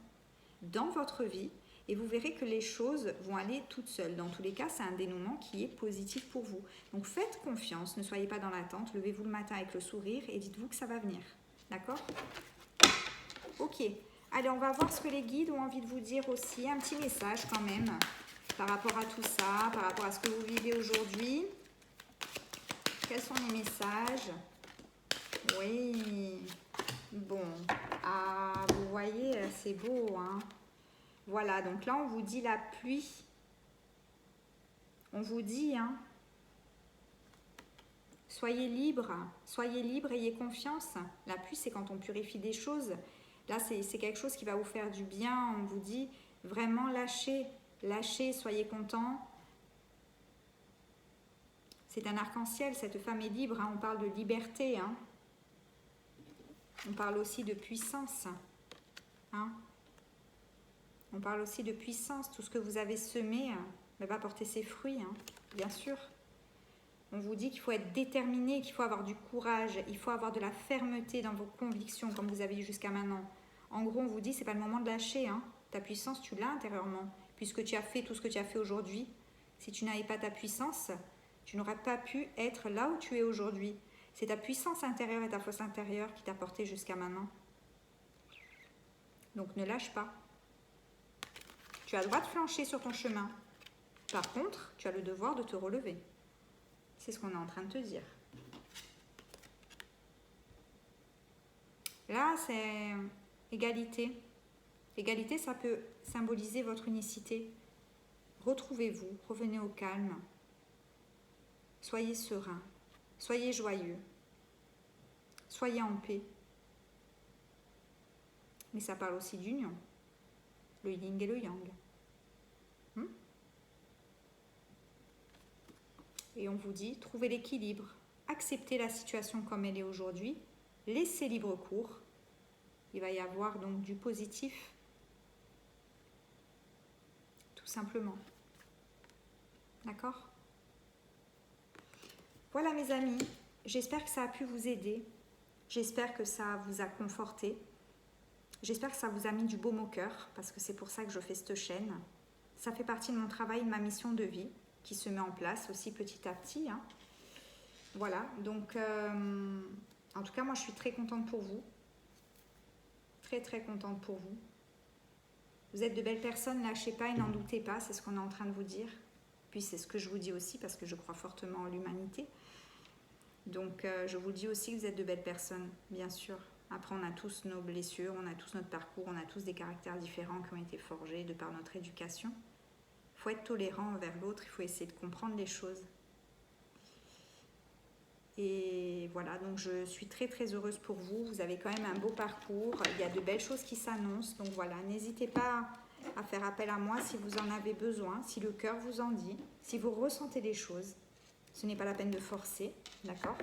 dans votre vie et vous verrez que les choses vont aller toutes seules. Dans tous les cas, c'est un dénouement qui est positif pour vous. Donc faites confiance, ne soyez pas dans l'attente, levez-vous le matin avec le sourire et dites-vous que ça va venir. D'accord? Ok, allez, on va voir ce que les guides ont envie de vous dire aussi, un petit message quand même. Par rapport à tout ça, par rapport à ce que vous vivez aujourd'hui. Quels sont les messages? Oui. Bon. Ah, vous voyez, c'est beau, hein? Voilà, donc là, on vous dit la pluie. On vous dit, hein? Soyez libre, ayez confiance. La pluie, c'est quand on purifie des choses. Là, c'est quelque chose qui va vous faire du bien. On vous dit vraiment lâchez. Lâchez, soyez contents. C'est un arc-en-ciel, cette femme est libre, hein, on parle de liberté. Hein. On parle aussi de puissance. Hein. On parle aussi de puissance. Tout ce que vous avez semé va porter ses fruits, hein, bien sûr. On vous dit qu'il faut être déterminé, qu'il faut avoir du courage, il faut avoir de la fermeté dans vos convictions, comme vous avez eu jusqu'à maintenant. En gros, on vous dit, c'est pas le moment de lâcher. Hein. Ta puissance, tu l'as intérieurement. Puisque tu as fait tout ce que tu as fait aujourd'hui, si tu n'avais pas ta puissance, tu n'aurais pas pu être là où tu es aujourd'hui. C'est ta puissance intérieure et ta force intérieure qui t'a porté jusqu'à maintenant. Donc ne lâche pas. Tu as le droit de flancher sur ton chemin. Par contre, tu as le devoir de te relever. C'est ce qu'on est en train de te dire. Là, c'est égalité. Égalité, ça peut symboliser votre unicité. Retrouvez-vous, revenez au calme. Soyez serein, soyez joyeux, soyez en paix. Mais ça parle aussi d'union, le yin et le yang. Et on vous dit, trouvez l'équilibre, acceptez la situation comme elle est aujourd'hui, laissez libre cours. Il va y avoir donc du positif, tout simplement. D'accord ? Voilà mes amis, j'espère que ça a pu vous aider, j'espère que ça vous a conforté, j'espère que ça vous a mis du baume au cœur, parce que c'est pour ça que je fais cette chaîne. Ça fait partie de mon travail, de ma mission de vie, qui se met en place aussi petit à petit. Hein. Voilà, donc en tout cas, moi je suis très contente pour vous, très très contente pour vous. Vous êtes de belles personnes, lâchez pas et n'en doutez pas, c'est ce qu'on est en train de vous dire. Puis c'est ce que je vous dis aussi parce que je crois fortement en l'humanité. Donc je vous dis aussi que vous êtes de belles personnes, bien sûr. Après on a tous nos blessures, on a tous notre parcours, on a tous des caractères différents qui ont été forgés de par notre éducation. Il faut être tolérant envers l'autre, il faut essayer de comprendre les choses. Et voilà, donc je suis très très heureuse pour vous. Vous avez quand même un beau parcours, il y a de belles choses qui s'annoncent. Donc voilà, n'hésitez pas à faire appel à moi si vous en avez besoin, si le cœur vous en dit, si vous ressentez les choses. Ce n'est pas la peine de forcer, d'accord ?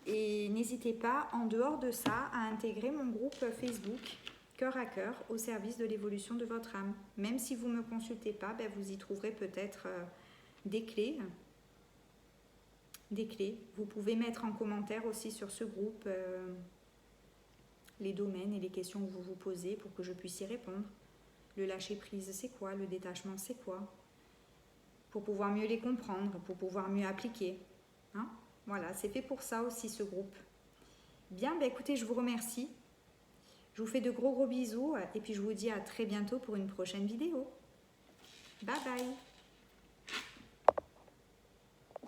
Et n'hésitez pas, en dehors de ça, à intégrer mon groupe Facebook Cœur à Cœur au service de l'évolution de votre âme. Même si vous ne me consultez pas, vous y trouverez peut-être des clés. Vous pouvez mettre en commentaire aussi sur ce groupe les domaines et les questions que vous vous posez pour que je puisse y répondre. Le lâcher prise, c'est quoi? Le détachement, c'est quoi? Pour pouvoir mieux les comprendre, pour pouvoir mieux appliquer. Hein. Voilà, c'est fait pour ça aussi ce groupe. Bien, ben écoutez, je vous remercie. Je vous fais de gros bisous et puis je vous dis à très bientôt pour une prochaine vidéo. Bye bye.